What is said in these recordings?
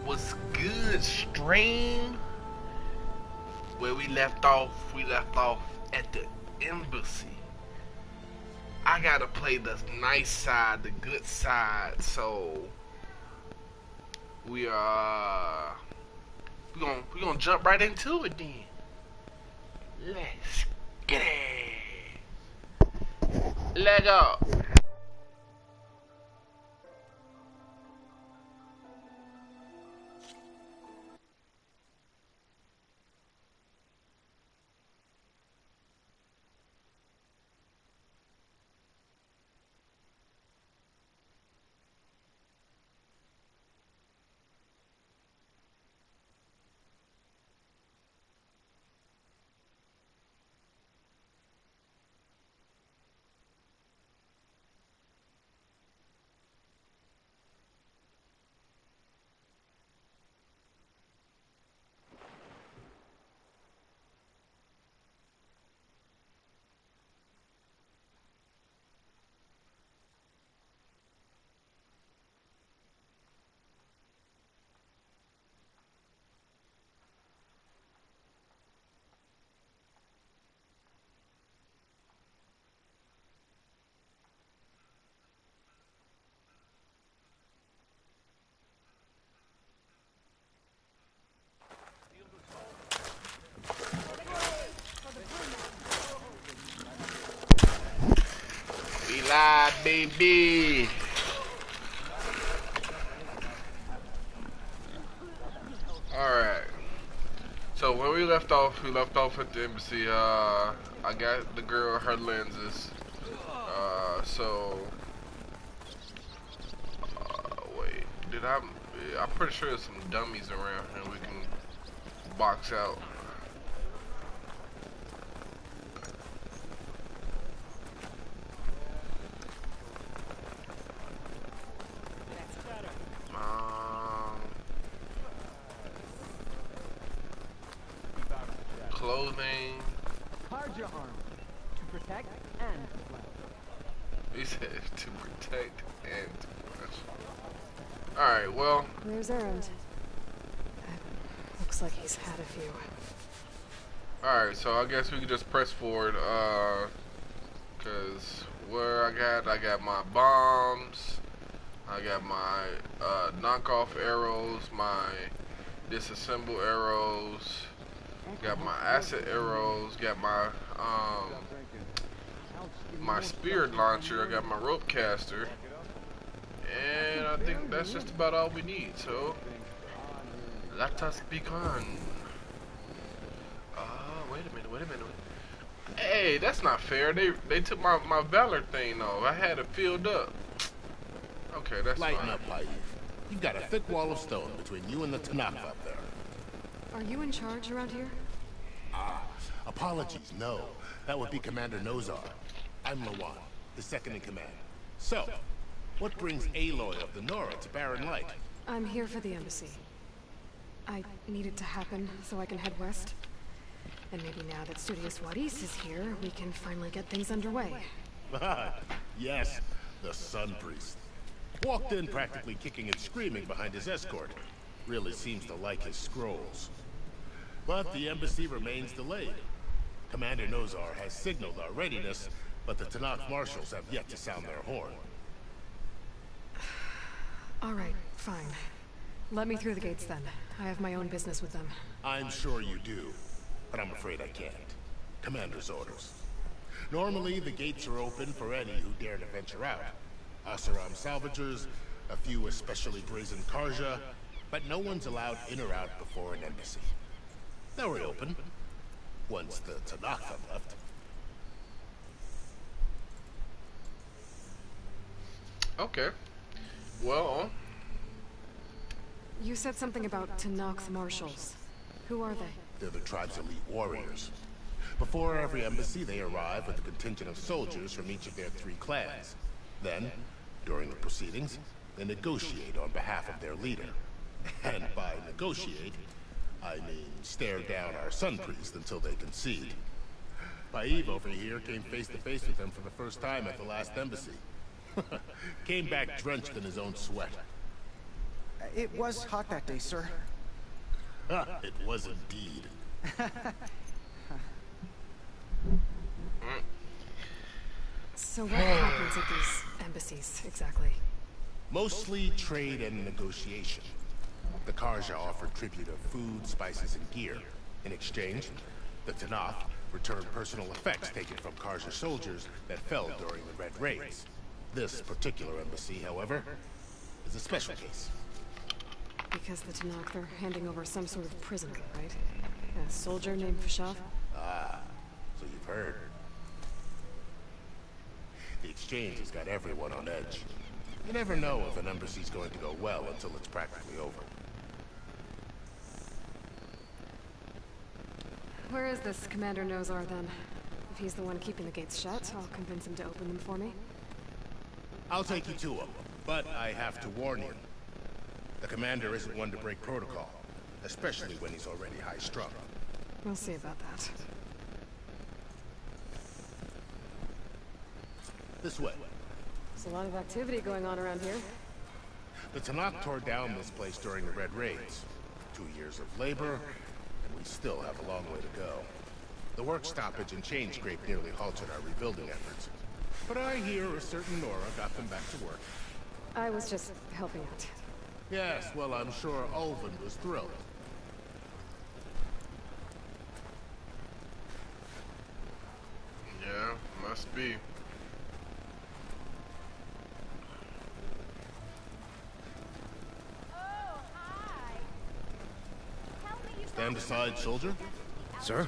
What's good, stream? Where we left off at the embassy. I gotta play the nice side, the good side, so we're gonna jump right into it then. Let's get it. Let go. We live, baby. Alright. So when we left off at the embassy. I got the girl her lenses. Wait, I'm pretty sure there's some dummies around here we can box out. Clothing. Guard your arm to protect and to flash. He said to protect and to flash. Alright, well. There's Errand. Looks like he's had a few. Alright, so I guess we can just press forward, cause where I got my bombs, I got my knockoff arrows, my disassemble arrows, got my acid arrows, got my my spear launcher, I got my rope caster, and I think that's just about all we need. So let us begin. Wait a minute. Hey, that's not fair. They took my valor thing off. I had it filled up. Okay, that's Lighten fine. up, Paif. You've got a thick wall of stone between you and the Tanakh up there. Are you in charge around here? Apologies, no. That would be Commander Nozar. I'm Lawan, the second in command. So, what brings Aloy of the Nora to Barren Light? I'm here for the embassy. I need it to happen so I can head west. And maybe now that TinySlacks132's is here, we can finally get things underway. Yes, the Sun Priest. Walked in practically kicking and screaming behind his escort. Really seems to like his scrolls. But the embassy remains delayed. Commander Nozar has signaled our readiness, but the Tanakh marshals have yet to sound their horn. Alright, fine. Let me through the gates then. I have my own business with them. I'm sure you do, but I'm afraid I can't. Commander's orders. Normally, the gates are open for any who dare to venture out. Asaram salvagers, a few especially brazen Karja, but no one's allowed in or out before an embassy. They'll reopen, once the Tanakh have left. Okay. Well. You said something about Tanakh's marshals. Who are they? They're the tribe's elite warriors. Before every embassy, they arrive with a contingent of soldiers from each of their 3 clans. Then, during the proceedings, they negotiate on behalf of their leader. And by negotiate, I mean stare down our Sun Priest until they concede. Paif over here came face to face with them for the first time at the last embassy. Came back drenched in his own sweat. It was hot that day, sir. It was indeed. So what happens at these embassies, exactly? Mostly trade and negotiation. The Karja offered tribute of food, spices, and gear. In exchange, the Tanakh returned personal effects taken from Karja soldiers that fell during the Red Raids. This particular embassy, however, is a special case. Because the Tanakh, they're handing over some sort of prisoner, right? A soldier named Fashav? Ah, so you've heard. The exchange has got everyone on edge. You never know if an embassy's going to go well until it's practically over. Where is this Commander Nozar, then? If he's the one keeping the gates shut, I'll convince him to open them for me. I'll take you to him, but I have to warn you. The commander isn't one to break protocol, especially when he's already high-strung. We'll see about that. This way. There's a lot of activity going on around here. The Tanakh tore down this place during the Red Raids. 2 years of labor, and we still have a long way to go. The work stoppage and chain scrape nearly halted our rebuilding efforts. But I hear a certain Nora got them back to work. I was just helping out. Yes, well, I'm sure Ulvin was thrilled. Yeah, must be. Stand aside, soldier. Sir?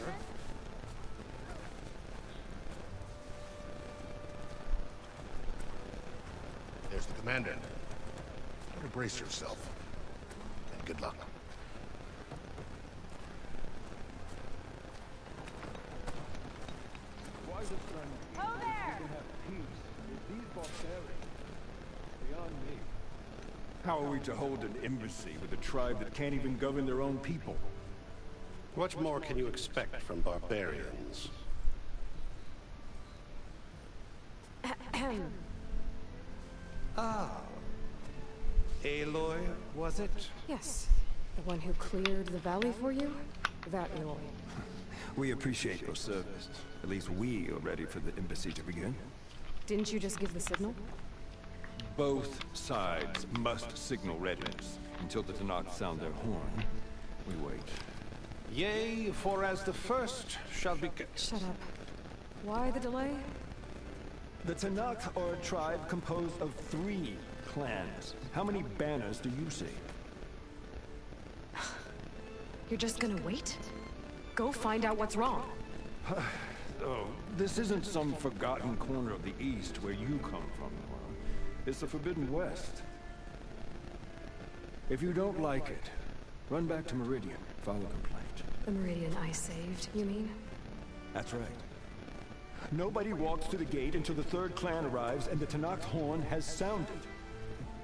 There's the commander. Better brace yourself. And good luck. Oh, there! How are we to hold an embassy with a tribe that can't even govern their own people? What more can you expect from barbarians? Aloy, was it? Yes. The one who cleared the valley for you? That Aloy. We appreciate your service. At least we are ready for the embassy to begin. Didn't you just give the signal? Both sides must signal readiness. Until the Tanakh sound their horn, we wait. Yea, for as the first shall be... Shut up. Why the delay? The Tanakh are a tribe composed of 3 clans. How many banners do you see? You're just gonna wait? Go find out what's wrong. Oh, this isn't some forgotten corner of the East where you come from, Nora. It's the Forbidden West. If you don't like it, run back to Meridian, file a complaint. The Meridian I saved, you mean? That's right. Nobody walks to the gate until the 3rd clan arrives and the Tanakh's horn has sounded.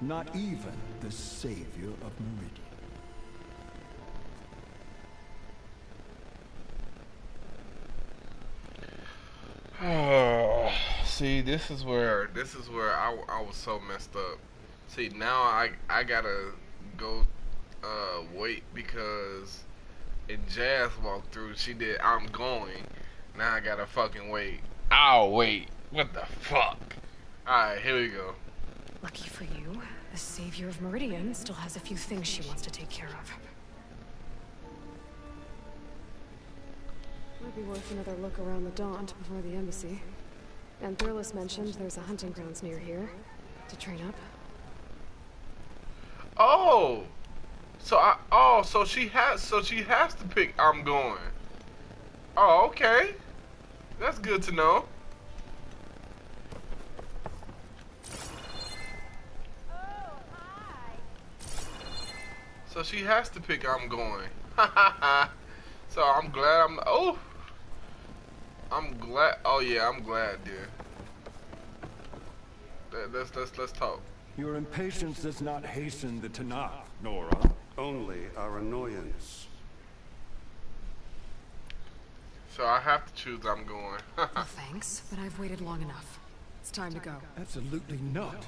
Not even the savior of Meridian. Oh, see, this is where I was so messed up. See, now I gotta go wait because if Jazz walked through, she did I'm going. Now I gotta fucking wait. I'll wait. What the fuck? Alright, here we go. Lucky for you, the savior of Meridian still has a few things she wants to take care of. Might be worth another look around the Daunt before the embassy. And Thurlis mentioned there's a hunting grounds near here to train up. Oh, so she has to pick I'm going. Oh, okay, that's good to know. So she has to pick I'm going. So I'm glad I'm glad. Oh yeah, I'm glad, dear. Let's talk. Your impatience does not hasten the Tanakh, Nora. Only our annoyance. So I have to choose I'm going. Well, thanks, but I've waited long enough. It's time to go. Absolutely not.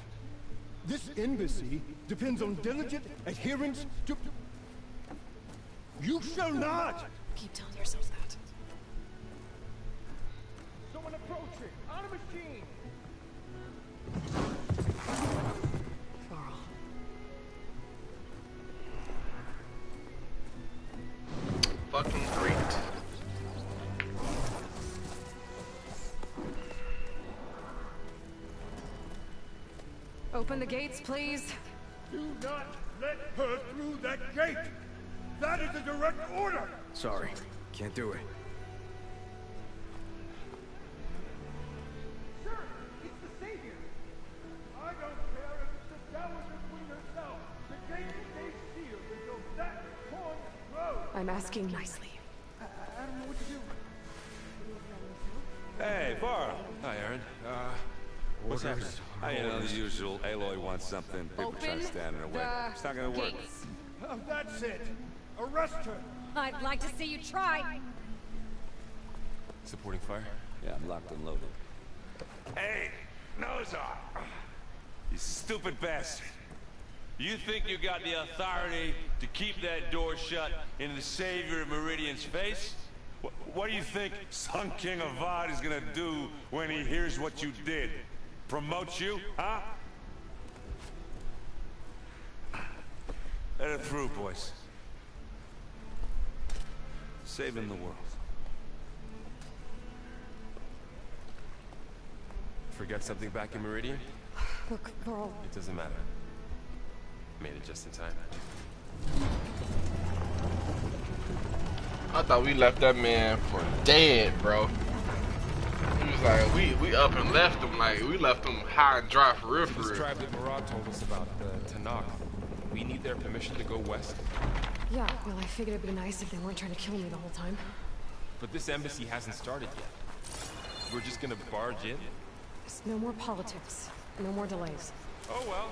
This embassy depends on diligent adherence to... You shall not! Keep telling yourself that. Someone approaching! On a machine! Varl. Fucking great. Open the gates, please. Do not let her through that gate! That is a direct order! Sorry, can't do it. Sir, it's the Savior! I don't care if it's the Dowager Queen herself! The gate stays sealed until that horn blows! I'm asking nicely. I don't know what to do. Hey, Varl. Hi, Aaron. What's happening? You know, the usual. Aloy wants something. People try to stand in her way. It's not gonna work. That's it! Arrest her! I'd like to see you try. Supporting fire? Yeah, I'm locked and loaded. Hey, Nozar! You stupid bastard. You think you got the authority to keep that door shut in the Savior of Meridian's face? What do you think Sun King Avad is gonna do when he hears what you did? Promote you, huh? Let her through, boys. Saving the world. Forget something back in Meridian? Look, Varl. It doesn't matter. Made it just in time. I thought we left that man for dead, bro. He was like, we up and left him, like, we left him high and dry for real, for This real. tribe that Murad told us about, the Tanakh, we need their permission to go west. Yeah, well, I figured it'd be nice if they weren't trying to kill me the whole time. But this embassy hasn't started yet. We're just gonna barge in? There's no more politics. No more delays. Oh well.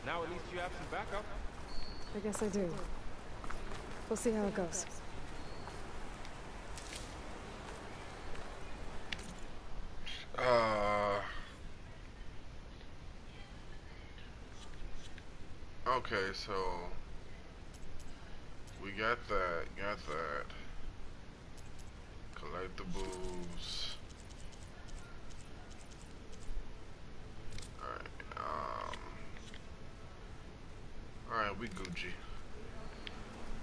Now at least you have some backup. I guess I do. We'll see how it goes. Okay, so we got that, collectibles. Alright, we Gucci.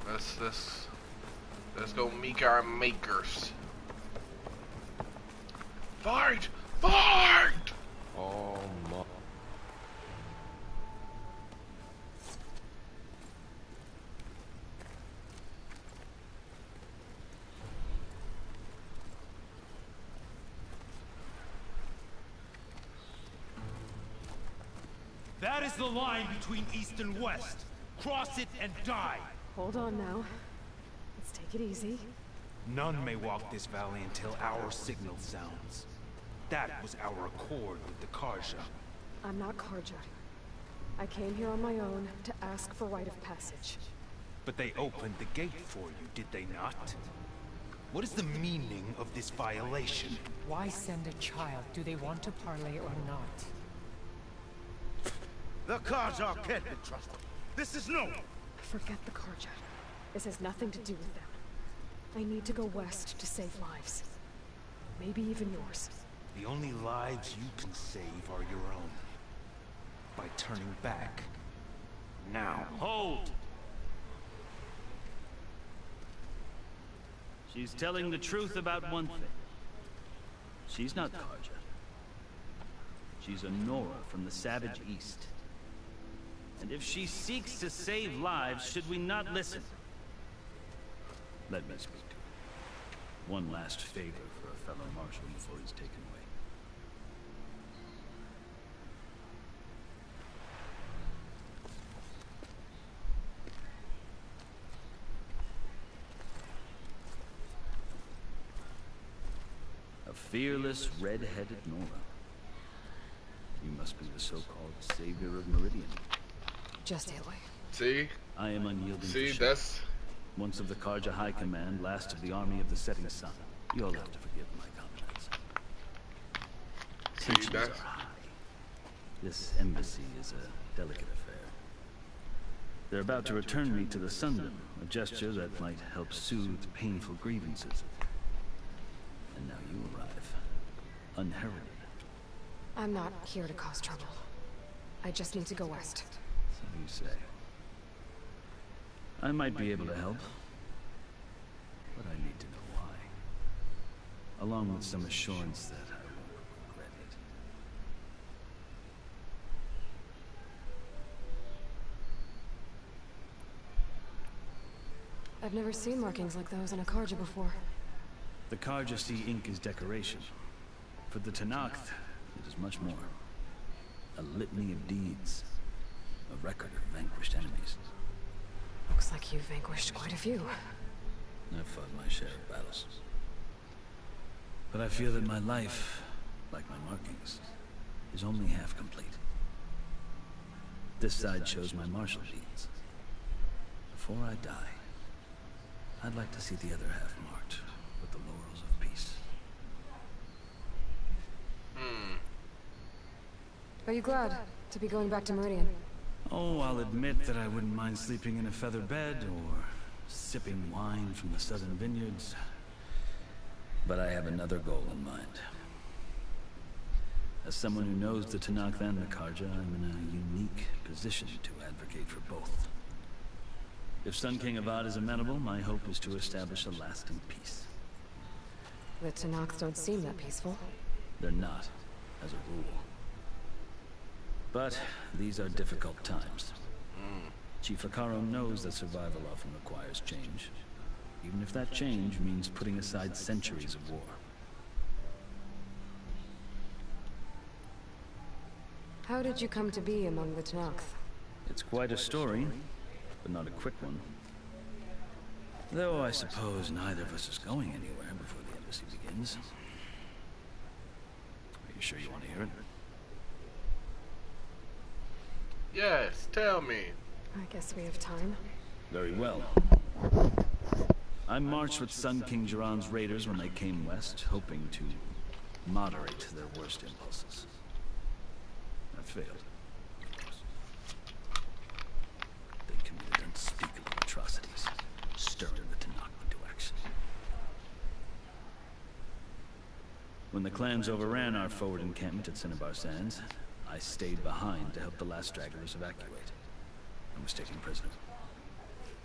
Let's go meet our makers. Fart! Fart! Oh my. That is the line between East and West. Cross it and die. Hold on now. Let's take it easy. None may walk this valley until our signal sounds. That was our accord with the Karja. I'm not Karja. I came here on my own to ask for rite of passage. But they opened the gate for you, did they not? What is the meaning of this violation? Why send a child? Do they want to parley or not? The Karja can't be trusted. This is no... Forget the Karja. This has nothing to do with them. I need to go west to save lives. Maybe even yours. The only lives you can save are your own. By turning back. Now. Hold! She's telling the truth about one thing. She's not Karja. She's a Nora from the Savage East. And if she seeks to save lives, should we not listen? Let me speak to her. One last favor for a fellow marshal before he's taken away. A fearless, red-headed Nora. You must be the so-called savior of Meridian. Just Aloy. See? I am unyielding. See, that's... Once of the Karja High Command, last of the army of the setting sun. You'll have to forgive my comments. See, Tensions that's... are high. This embassy is a delicate affair. They're about to return me to the Sundom, a gesture that might help soothe painful grievances. And now you arrive, unheralded. I'm not here to cause trouble. I just need to go west. So you say. I might be able to help, but I need to know why. Along with some assurance that I won't regret it. I've never seen markings like those on a Karja before. The Karja see ink as decoration. For the Tanakh, it is much more. A litany of deeds. A record of vanquished enemies. Looks like you've vanquished quite a few. I've fought my share of battles. But I feel that my life, like my markings, is only half complete. This side shows my martial deeds. Before I die, I'd like to see the other half marked with the laurels of peace. Are you glad to be going back to Meridian? Oh, I'll admit that I wouldn't mind sleeping in a feather bed or sipping wine from the southern vineyards. But I have another goal in mind. As someone who knows the Tanakh and the Karja, I'm in a unique position to advocate for both. If Sun King Avad is amenable, my hope is to establish a lasting peace. The Tanakh don't seem that peaceful. They're not, as a rule. But these are difficult times. Chief Akaro knows that survival often requires change, even if that change means putting aside centuries of war. How did you come to be among the Tanakh? It's quite a story, but not a quick one. Though I suppose neither of us is going anywhere before the embassy begins. Are you sure you want to hear it? Yes, tell me. I guess we have time. Very well. I marched with Sun King Jiran's raiders when they came west, hoping to moderate their worst impulses. I failed, of course. They committed unspeakable atrocities, stirring the Tanakh into action. When the clans overran our forward encampment at Cinnabar Sands, I stayed behind to help the last stragglers evacuate. I was taken prisoner.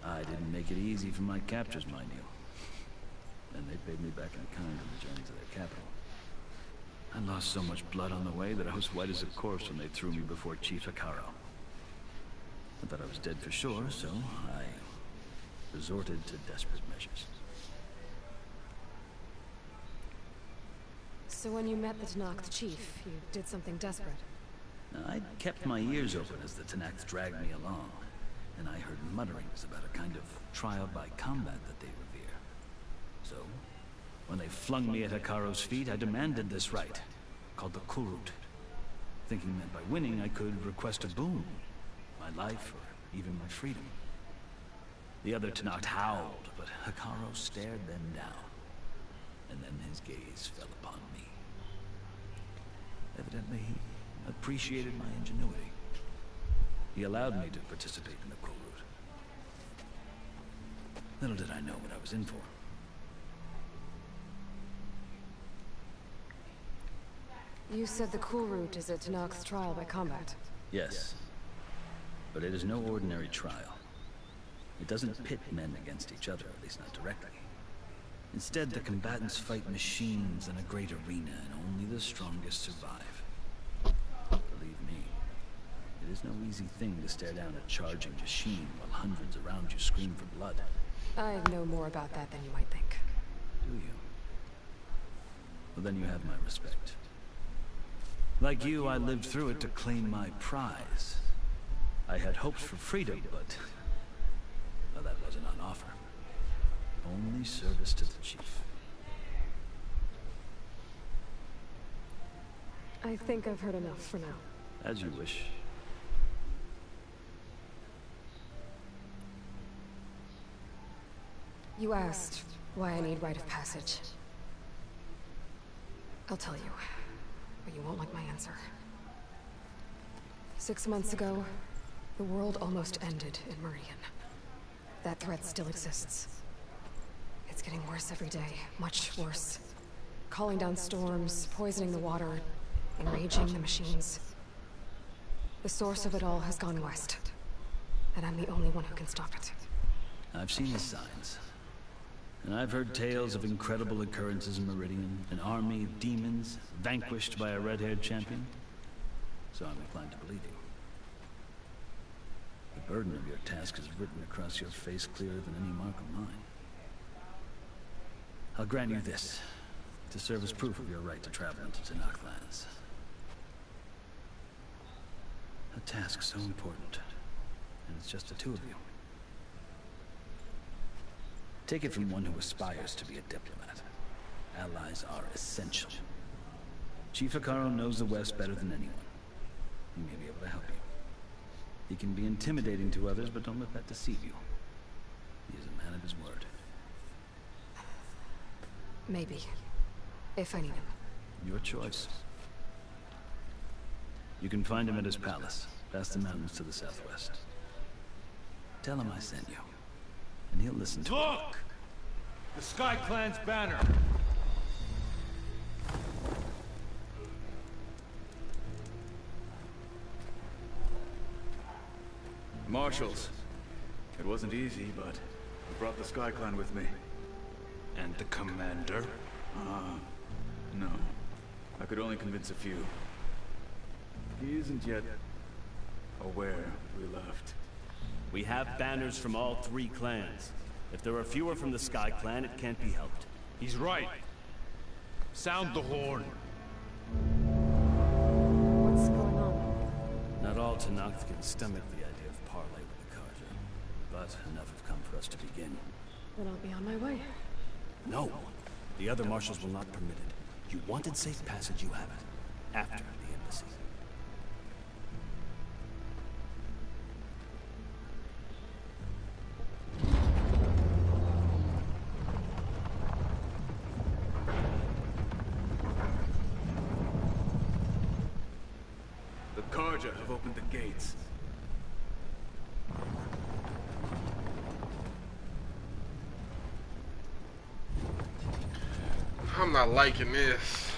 I didn't make it easy for my captors, mind you. And they paid me back in kind on the journey to their capital. I lost so much blood on the way that I was white as a corpse when they threw me before Chief Akaro. I thought I was dead for sure, so I resorted to desperate measures. So when you met the Tanakh chief, you did something desperate? I kept my ears open as the Tanakh dragged me along, and I heard mutterings about a kind of trial by combat that they revere. So, when they flung me at Hikaru's feet, I demanded this right, called the Kurut, thinking that by winning I could request a boon, my life or even my freedom. The other Tanakh howled, but Hikaru stared them down, and then his gaze fell upon me. Evidently, he appreciated my ingenuity. He allowed me to participate in the Kurut. Little did I know what I was in for. You said the Kurut is a Tanakh's trial by combat. Yes. But it is no ordinary trial. It doesn't pit men against each other, at least not directly. Instead, the combatants fight machines in a great arena, and only the strongest survive. Believe me, it is no easy thing to stare down a charging machine while hundreds around you scream for blood. I know more about that than you might think. Do you? Well, then you have my respect. Like you, I lived through it to claim my prize. I had hopes for freedom, but well, that wasn't on offer. Only service to the chief. I think I've heard enough for now. As you wish. You asked why I need rite of passage. I'll tell you, but you won't like my answer. 6 months ago, The world almost ended in Meridian. That threat still exists. It's getting worse every day, much worse. Calling down storms, poisoning the water, enraging the machines. The source of it all has gone west. And I'm the only one who can stop it. I've seen the signs. And I've heard tales of incredible occurrences in Meridian, an army of demons vanquished by a red-haired champion. So I'm inclined to believe you. The burden of your task is written across your face clearer than any mark of mine. I'll grant you this, to serve as proof of your right to travel into TinySlacks132's. A task so important, and it's just the two of you. Take it from one who aspires to be a diplomat. Allies are essential. Chief Hekarro knows the West better than anyone. He may be able to help you. He can be intimidating to others, but don't let that deceive you. He is a man of his word. Maybe. If I need him. Your choice. You can find him at his palace, past the mountains to the southwest. Tell him I sent you, and he'll listen to you. Look! The Sky Clan's banner! Marshals. It wasn't easy, but I brought the Sky Clan with me. And the commander? No. I could only convince a few. He isn't yet aware we left. We have banners from all 3 clans. If there are fewer from the Sky Clan, it can't be helped. He's right. Sound the horn. What's going on? Not all Tenakth can stomach the idea of parley with the Carja, but enough have come for us to begin. Then I'll be on my way. No! The other marshals will not permit it. You wanted safe passage, you have it. After the embassy. The Carja have opened the gates. I'm not liking this.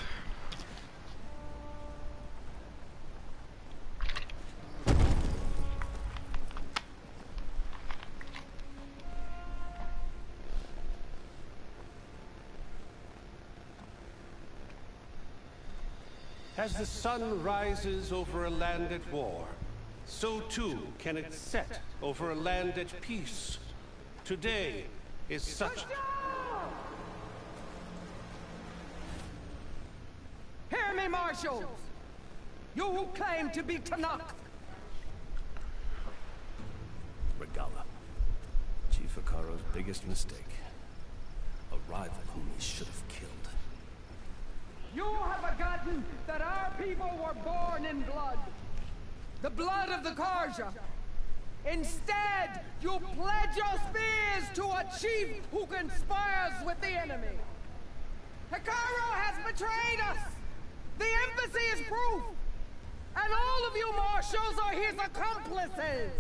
As the sun rises over a land at war, so too can it set over a land at peace. Today is such... Hear me, marshals! You who claim to be Tenakth! Regala. Chief Hekarro's biggest mistake. A rival whom he should have killed. You have forgotten that our people were born in blood. The blood of the Carja. Instead, you pledge your spears to a chief who conspires with the enemy. Hekarro has betrayed us! The embassy is proof! And all of you marshals are his accomplices!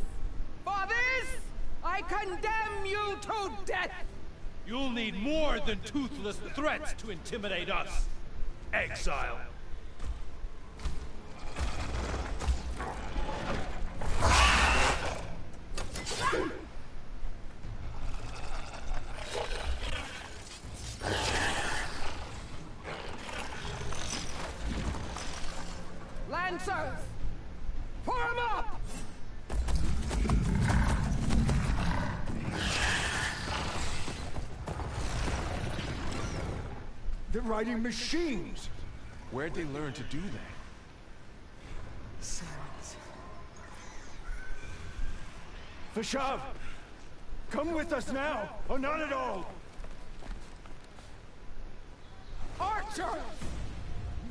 For this, I condemn you to death! You'll need more than toothless threats to intimidate us. Exile. Lancers! Form up! They're riding machines! Where'd they learn to do that? Silence. Vashav! Come with us now, or not at all! Archers!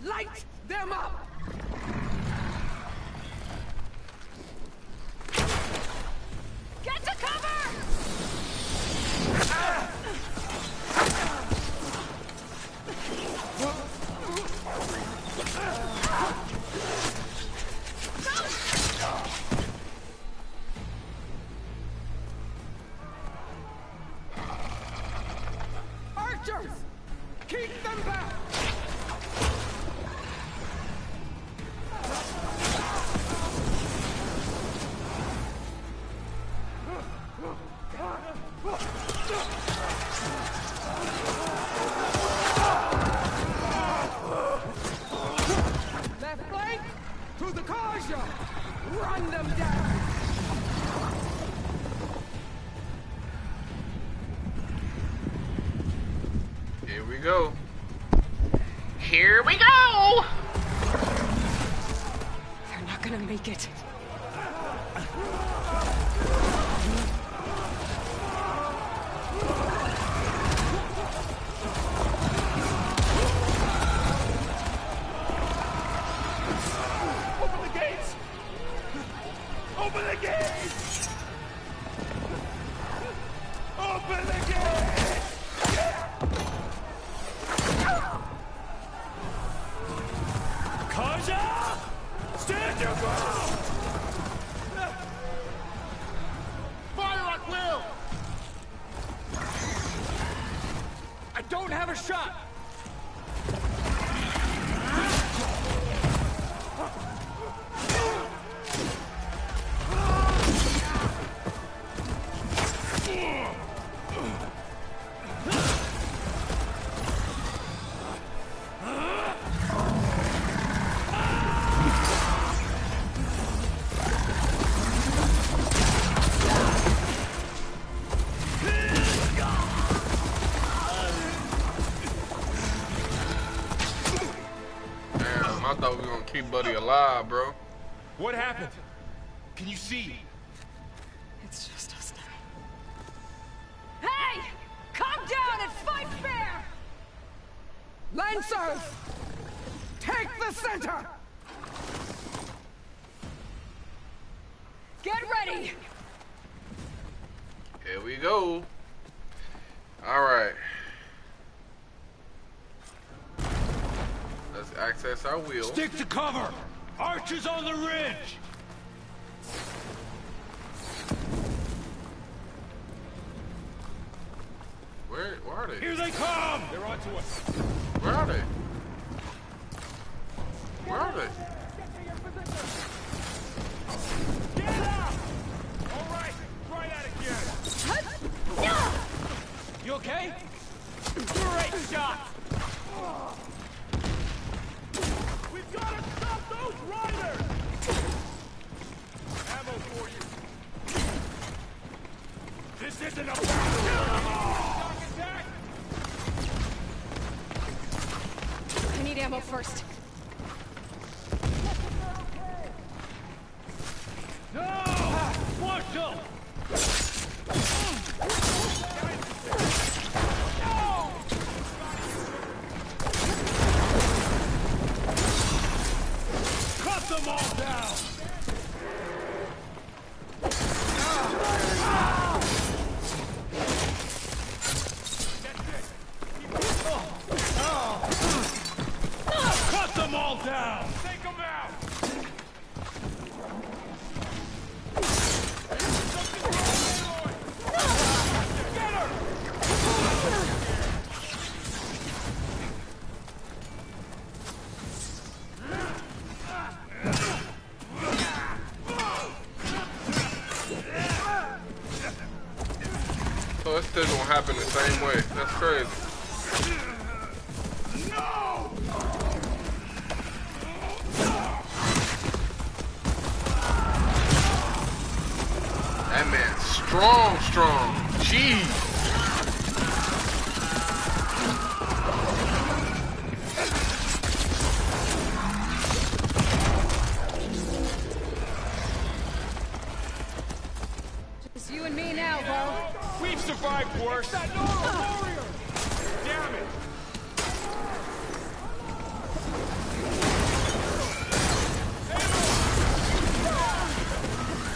Light them up! Get to cover! archers! Keep them back! Left flank! To the Karja! Run them down! Here we go. Here we go! They're not gonna make it. Open the gates! Open the gates! Open the gates! Kaja! Stand your ground! Fire at will! I don't have a shot! Damn, I thought we were gonna keep Buddy alive, bro. What happened? Can you see? It's just us now. Hey! Calm down and fight fair! Lancers! Take the center! Get ready! Here we go. Alright. Let's access our wheel. Stick to cover! Archers on the ridge! Where are they? Here they come! They're onto us. Where are they? Where are they? Get out! All right, try that again. You okay? Great shot! We've got to stop those riders! Ammo for you. This isn't a battle! Attack! I need ammo first. No! Marshal! Cut them all down! Cut them all down! Take them out! Get her! So it's still gonna happen the same way. That's crazy. No! That man's strong. Jeez. Just you and me now, Bo. We've survived worse. That Nora warrior! Damn it.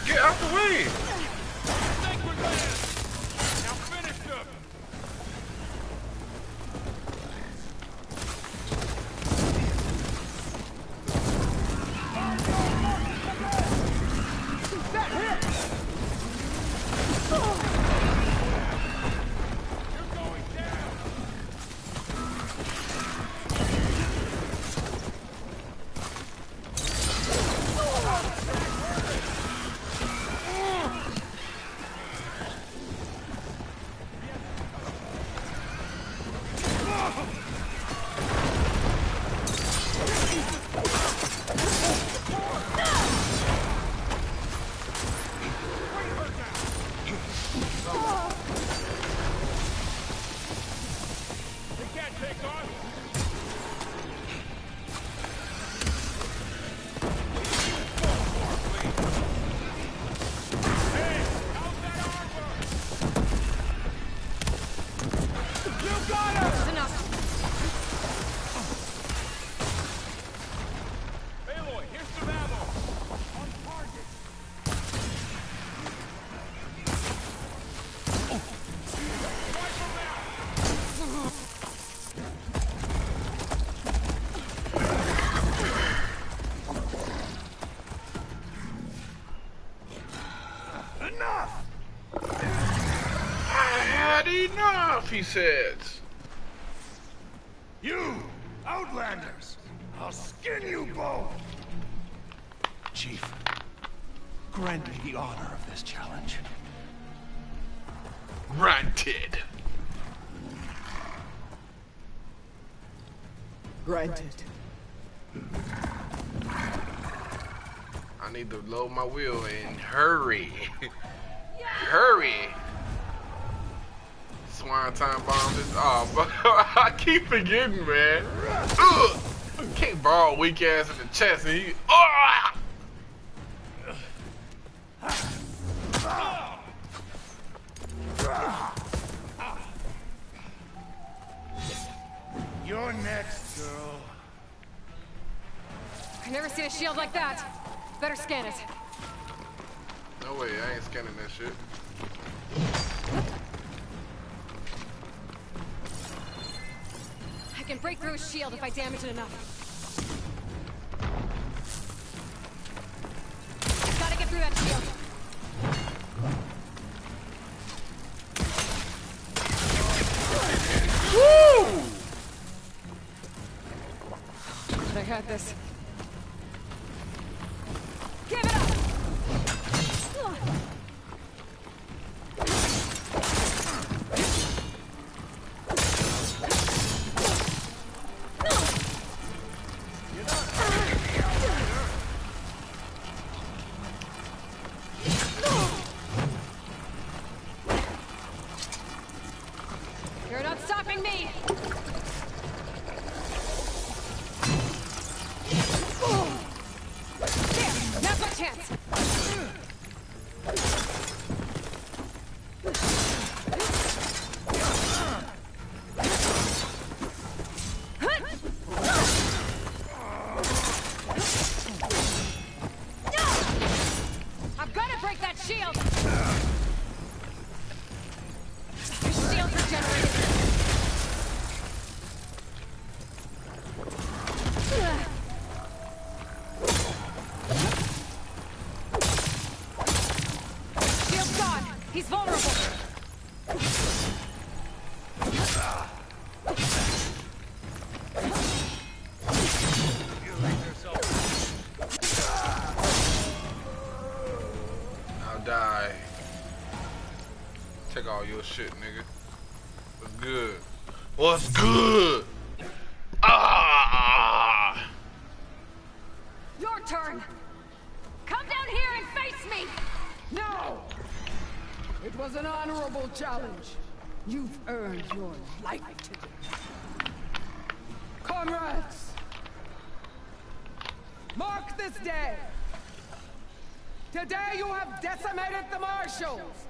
Get out the way. Think we're gonna... Now finish them! That hit! You're going down! had enough, he says. You, Outlanders! I'll skin you both! Chief, grant me the honor of this challenge. Granted. Granted. I need to load my wheel and hurry. Hurry. Swine time bomb this. Oh, bro. I keep forgetting, man. Ugh. Can't ball weak ass in the chest and he. Oh! You're next, girl. I've never seen a shield like that. Better scan it. No way, I ain't scanning that shit. I can break through his shield if I damage it enough. Gotta get through that shield. Woo! I got this. Give it up! You're not stopping me! There! Now's my chance! I'm gonna break that shield! The shield's regenerated! Shield's gone! He's vulnerable! I'll die. Take all your shit, nigga. What's good? What's good? Ah! Your turn! Come down here and face me! No! It was an honorable challenge. You've earned your life today. Comrades! Mark this day! Today you have decimated the Marshals!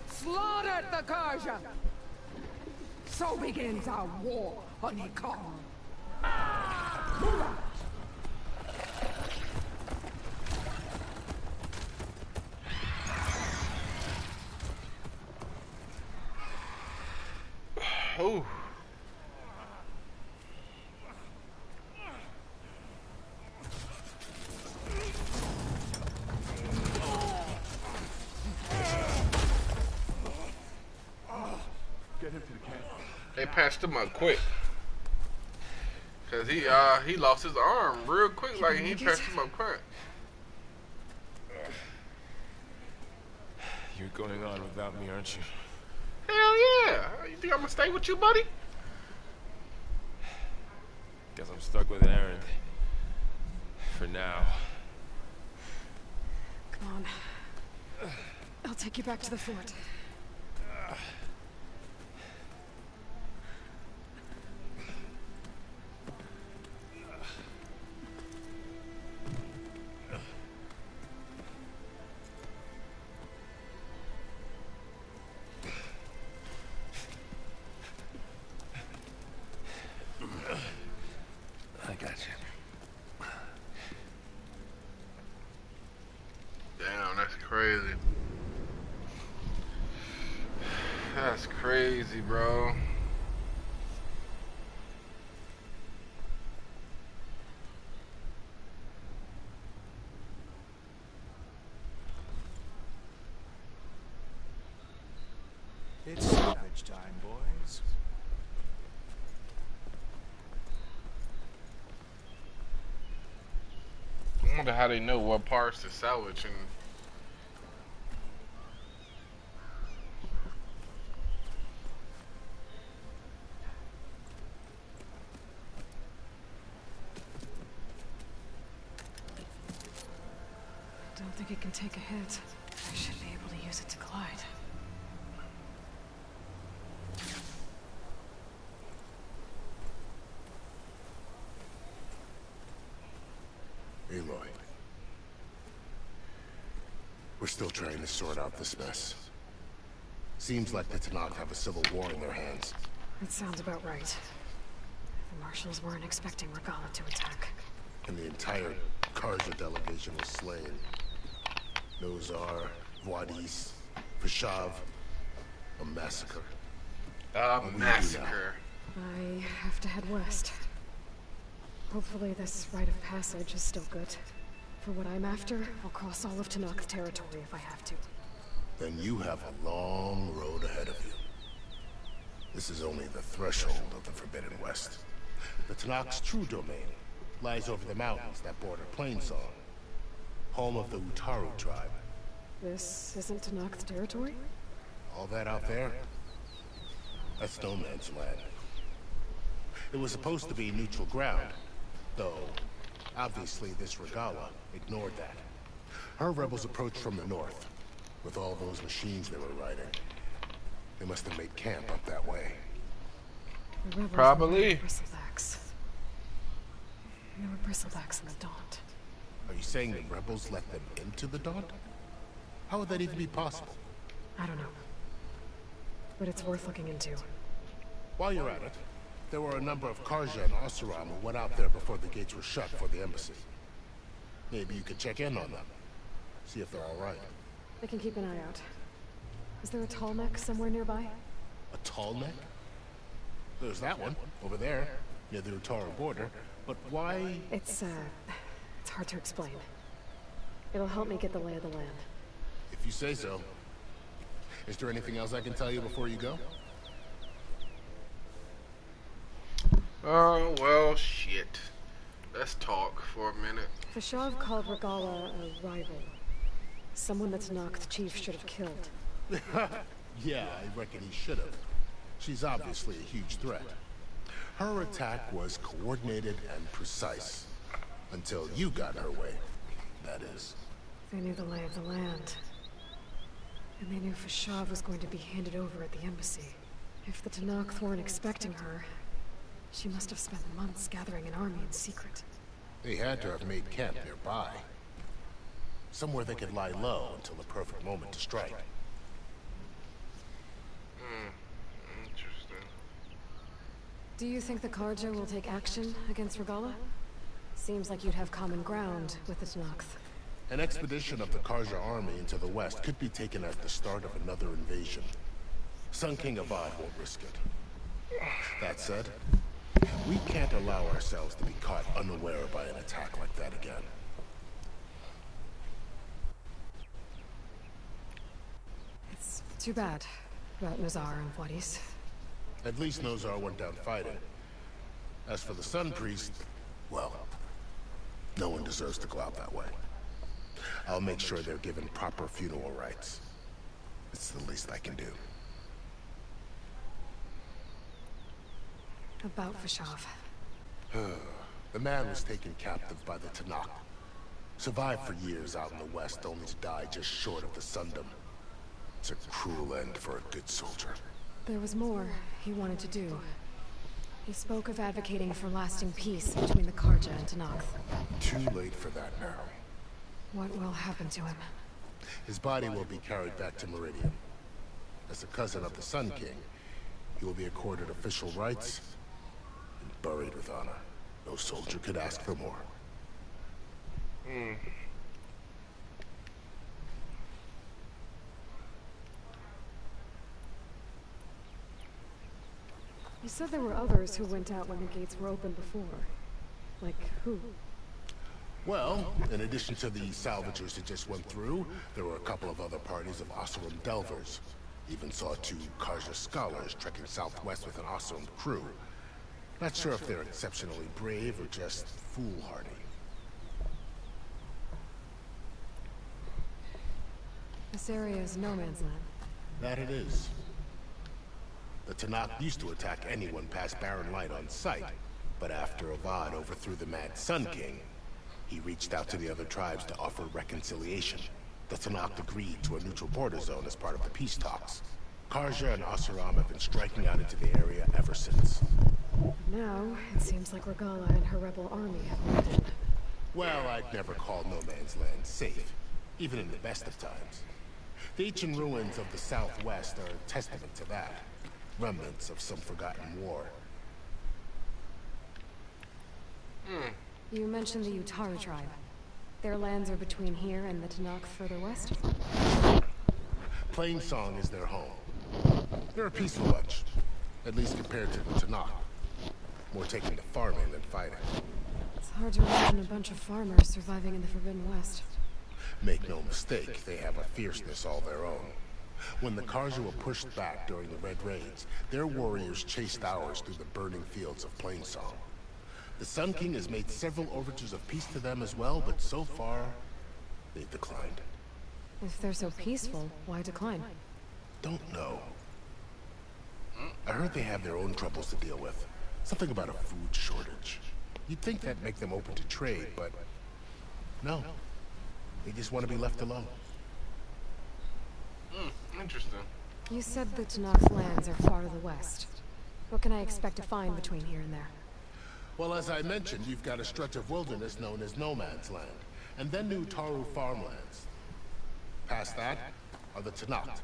Slaughtered the Karja! So begins our war on Hikar. Move out! Ooh. Get him to the camp. They patched him up quick. Cause he lost his arm real quick, like he patched him up quick. You're going on without me, aren't you? Hell yeah! You think I'm gonna stay with you, buddy? Guess I'm stuck with Aaron. For now. Come on. I'll take you back to the fort. I got you. Damn, that's crazy. That's crazy, bro. It's so Salvage time, boys. I wonder how they know what parts to salvage and. I don't think it can take a hit. I should be able to use it to glide. Aloy. We're still trying to sort out this mess. Seems like the Tanakh have a civil war in their hands. That sounds about right. The marshals weren't expecting Regala to attack. And the entire Karja delegation was slain. Nozar, Wadis, Vashav. A massacre. A massacre. I have to head west. Hopefully this rite of passage is still good. For what I'm after, I'll cross all of Tanakh's territory if I have to. Then you have a long road ahead of you. This is only the threshold of the Forbidden West. The Tanakh's true domain lies over the mountains that border Plainsong, home of the Utaru tribe. This isn't Tanakh's territory? All that out there? That's no man's land. It was supposed to be neutral ground, though obviously this Regala ignored that. Her rebels approached from the north, with all those machines they were riding. They must have made camp up that way. The rebels Probably. were bristlebacks. There were bristlebacks in the Daunt. Are you saying the rebels let them into the Daunt? How would that even be possible? I don't know. But it's worth looking into. While you're at it, there were a number of Karja and Oseram who went out there before the gates were shut for the embassy. Maybe you could check in on them. See if they're all right. I can keep an eye out. Is there a tall neck somewhere nearby? A tall neck? There's that one, over there, near the Utaru border. But why? It's hard to explain. It'll help me get the lay of the land. If you say so. Is there anything else I can tell you before you go? Oh, well, shit. Let's talk for a minute. Vashav called Regala a rival. Someone that Tanakh's chief should have killed. Yeah, I reckon he should have. She's obviously a huge threat. Her attack was coordinated and precise. Until you got in her way, that is. They knew the lay of the land. And they knew Vashav was going to be handed over at the embassy. If the Tanakh weren't expecting her, she must have spent months gathering an army in secret. They had to have made camp nearby. Somewhere they could lie low until the perfect moment to strike. Interesting. Do you think the Karja will take action against Regala? Seems like you'd have common ground with the Tanakh. An expedition of the Karja army into the west could be taken as the start of another invasion. Sun King Avad won't risk it. That said, we can't allow ourselves to be caught unaware by an attack like that again. It's too bad about Nozar and Wadis. At least Nozar went down fighting. As for the Sun Priest, well, no one deserves to go out that way. I'll make sure they're given proper funeral rites. It's the least I can do. About Vashav. The man was taken captive by the Tanakh. Survived for years out in the west, only to die just short of the Sundom. It's a cruel end for a good soldier. There was more he wanted to do. He spoke of advocating for lasting peace between the Karja and Tanakh. Too late for that now. What will happen to him? His body will be carried back to Meridian. As a cousin of the Sun King, he will be accorded official rights and buried with honor. No soldier could ask for more. You said there were others who went out when the gates were open before. Like who? Well, in addition to the salvagers that just went through, there were a couple of other parties of Oseram Delvers. Even saw 2 Karja scholars trekking southwest with an awesome crew. Not sure if they're exceptionally brave or just foolhardy. This area is no man's land. That it is. The Tanakh used to attack anyone past Barren Light on sight, but after Avad overthrew the Mad Sun King, he reached out to the other tribes to offer reconciliation. The Tanakh agreed to a neutral border zone as part of the peace talks. Karja and Asuram have been striking out into the area ever since. Now, it seems like Regala and her rebel army have moved in. Well, I'd never call no man's land safe, even in the best of times. The ancient ruins of the southwest are a testament to that. Remnants of some forgotten war. You mentioned the Utaru tribe. Their lands are between here and the Tanakh further west? Plainsong is their home. They're a peaceful bunch, at least compared to the Tanakh. More taken to farming than fighting. It's hard to imagine a bunch of farmers surviving in the Forbidden West. Make no mistake, they have a fierceness all their own. When the Karja were pushed back during the Red Raids, their warriors chased ours through the burning fields of Plainsong. The Sun King has made several overtures of peace to them as well, but so far, they've declined. If they're so peaceful, why decline? Don't know. I heard they have their own troubles to deal with. Something about a food shortage. You'd think that'd make them open to trade, but no. They just want to be left alone. Interesting. You said the Tanakh's lands are far to the west. What can I expect to find between here and there? Well, as I mentioned, you've got a stretch of wilderness known as No Man's Land, and then new Taru farmlands. Past that are the Tanakh.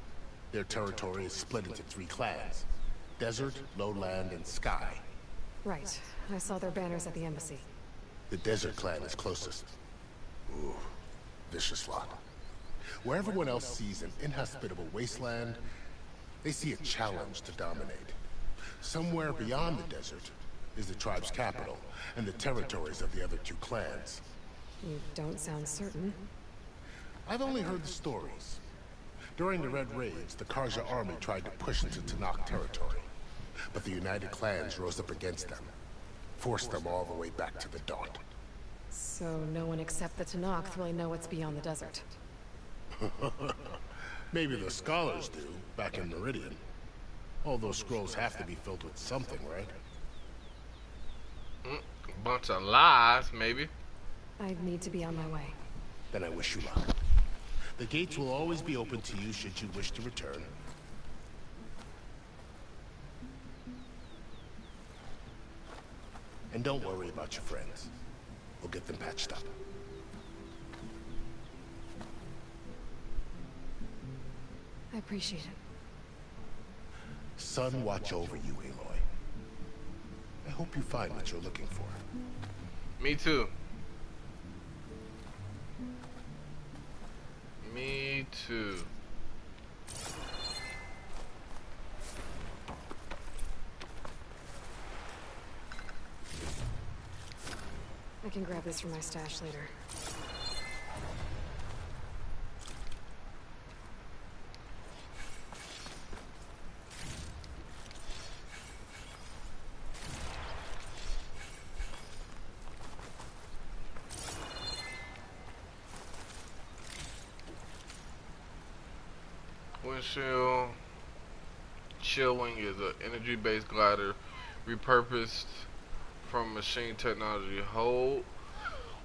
Their territory is split into 3 clans: Desert, Lowland, and Sky. Right. I saw their banners at the embassy. The Desert clan is closest. Ooh, vicious lot. Where everyone else sees an inhospitable wasteland, they see a challenge to dominate. Somewhere beyond the desert is the tribe's capital, and the territories of the other 2 clans. You don't sound certain. I've only heard the stories. During the Red Raids, the Karja army tried to push into Tanakh territory, but the United Clans rose up against them, forced them all the way back to the Daunt. So no one except the Tanakh really know what's beyond the desert. Maybe the scholars do, back in Meridian. All those scrolls have to be filled with something, right? Bunch of lies, maybe. I need to be on my way. Then I wish you luck. The gates will always be open to you should you wish to return. And don't worry about your friends. We'll get them patched up. I appreciate it. Sun watch over you, Aloy. I hope you find what you're looking for. Me too. Me too. I can grab this from my stash later. Windshield Chillwing is an energy-based glider repurposed from machine technology. Hold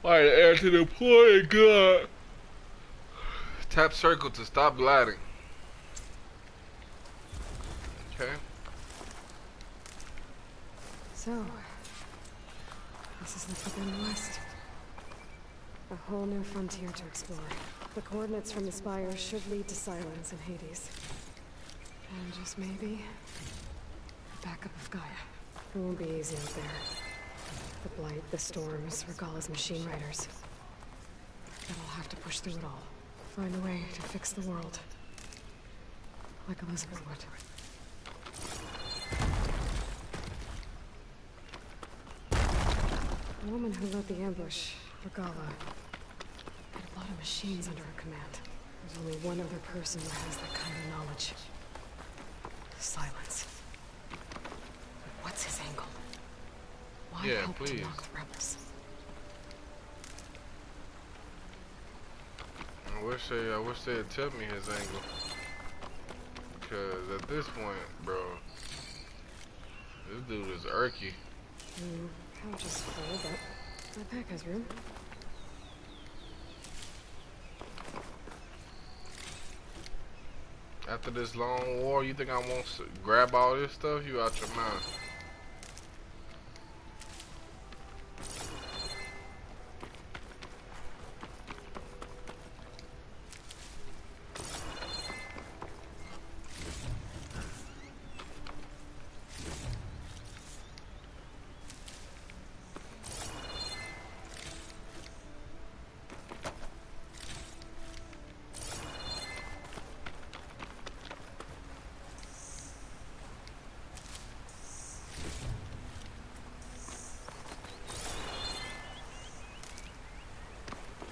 like air to deploy and glide. Tap circle to stop gliding. Okay. So, this is the Forbidden West. A whole new frontier to explore. The coordinates from the spires should lead to silence in Hades. And just maybe, the backup of Gaia. It won't be easy out there. The Blight, the Storms, Regala's machine riders. But I'll have to push through it all. Find a way to fix the world. Like Elizabeth would. The woman who led the ambush, Regala, had a lot of machines under her command. There's only one other person who has that kind of knowledge. silence. What's his angle? Why Yeah, help please. Tanakh rebels? I wish they'd tell me his angle. Because at this point, bro, this dude is irky. Couch is full, but my pack has room. After this long war, you think I won't grab all this stuff? You out your mind.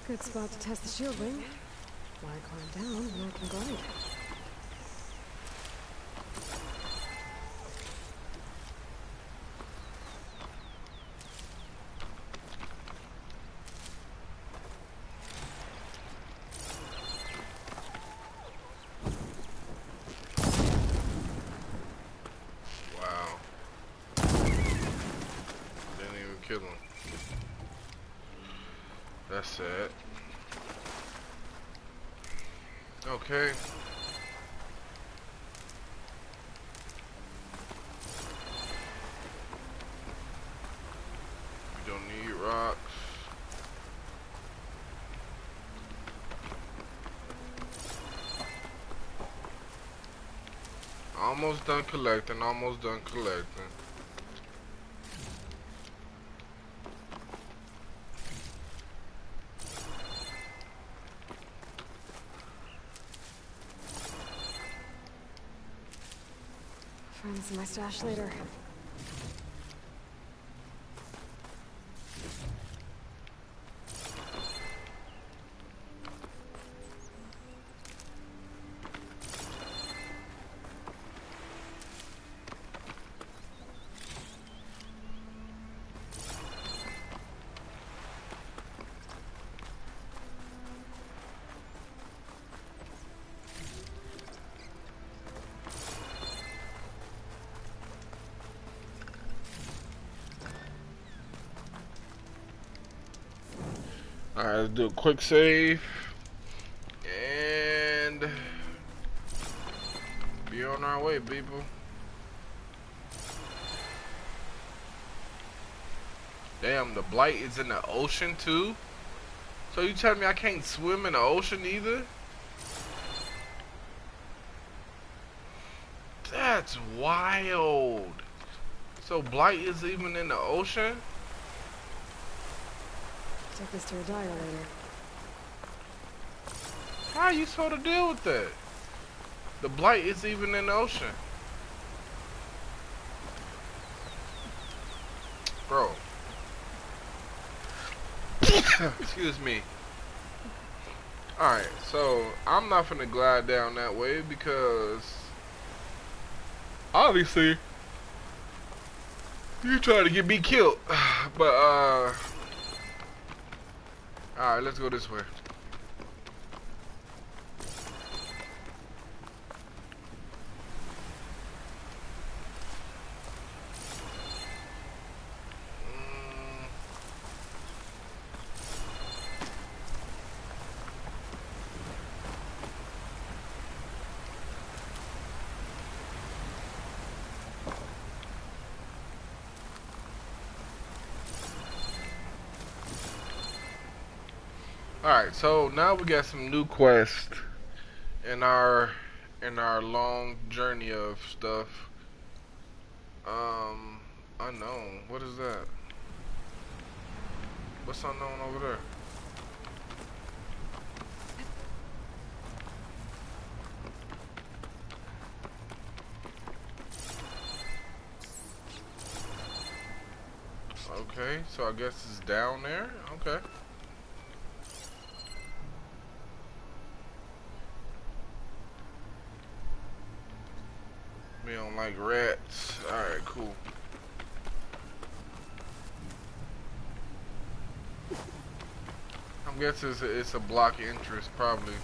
Good spot to test the shield wing. Why climb down when I can glide? Wow. Didn't even kill him. That's sad. Okay. We don't need rocks. Almost done collecting, almost done collecting. Find this in my stash later. Alright, let's do a quick save. And be on our way, people. Damn, the blight is in the ocean too? So you telling me I can't swim in the ocean either? That's wild. So blight is even in the ocean? Take this to a dial later. How are you supposed to deal with that? The blight is even in the ocean. Bro. Excuse me. Alright, so I'm not finna glide down that way because obviously you trying to get me killed. But alright, let's go this way. Alright, so now we got some new quests in our long journey of stuff. Unknown. What is that? What's unknown over there? Okay, so I guess it's down there. Okay. We don't like rats. Alright, cool. I'm guessing it's a block interest, probably.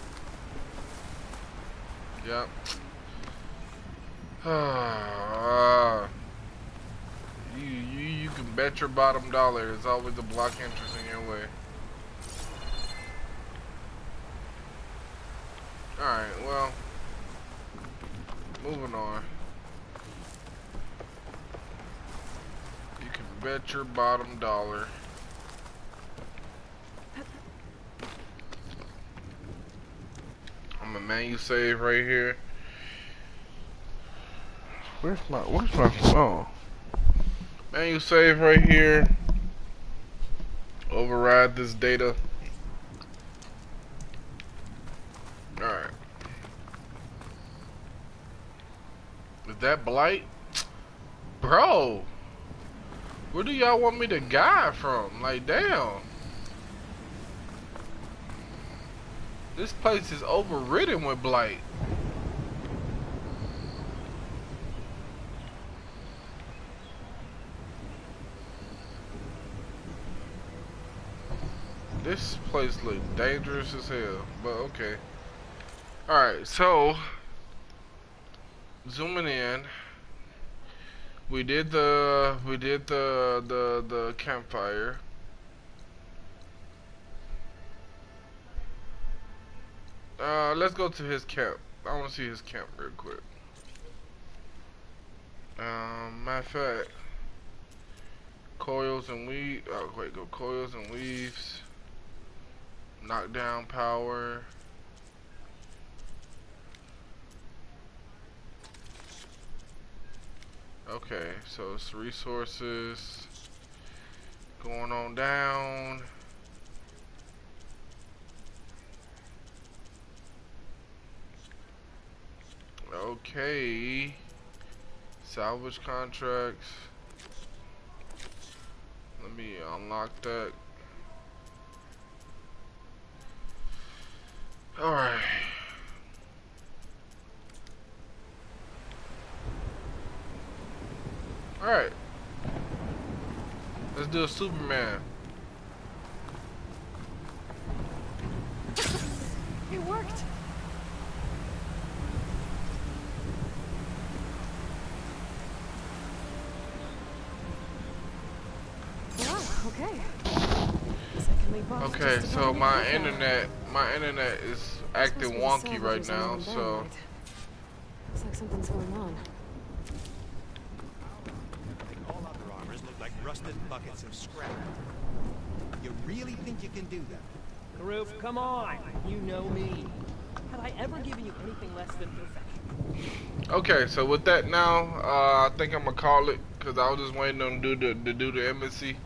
Yep. You can bet your bottom dollar there's always a block interest in your way. Alright, well, moving on. You can bet your bottom dollar. I'm a menu save right here. Where's my phone? Menu save right here. Override this data. Alright. Is that Blight? Bro! Where do y'all want me to guide from? Like, damn. This place is overridden with Blight. This place looks dangerous as hell, but okay. Alright, so zooming in. We did the campfire. Let's go to his camp. I want to see his camp real quick. Matter of fact, coils and weave. Oh wait, go coils and weaves. Knockdown power. Okay, so it's resources going on down. Okay, salvage contracts. Let me unlock that. All right. Alright. Let's do a Superman. It worked. Wow, okay. Okay, so my internet is acting wonky right now, so looks like something's going on. All other armors look like rusted buckets of scrap. You really think you can do that? Karoof, come on! You know me. Have I ever given you anything less than perfection? okay, so with that now, I think I'm gonna call it because I was just waiting on to do the embassy.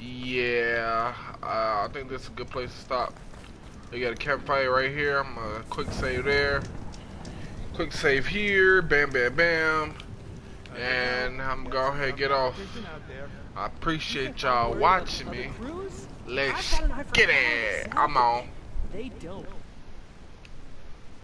Yeah, I think this is a good place to stop. We got a campfire right here. I'm gonna quick save there, quick save here, bam, bam, bam, and I'm gonna go ahead and get off. I appreciate y'all watching me. Let's get it. I'm on. They don't.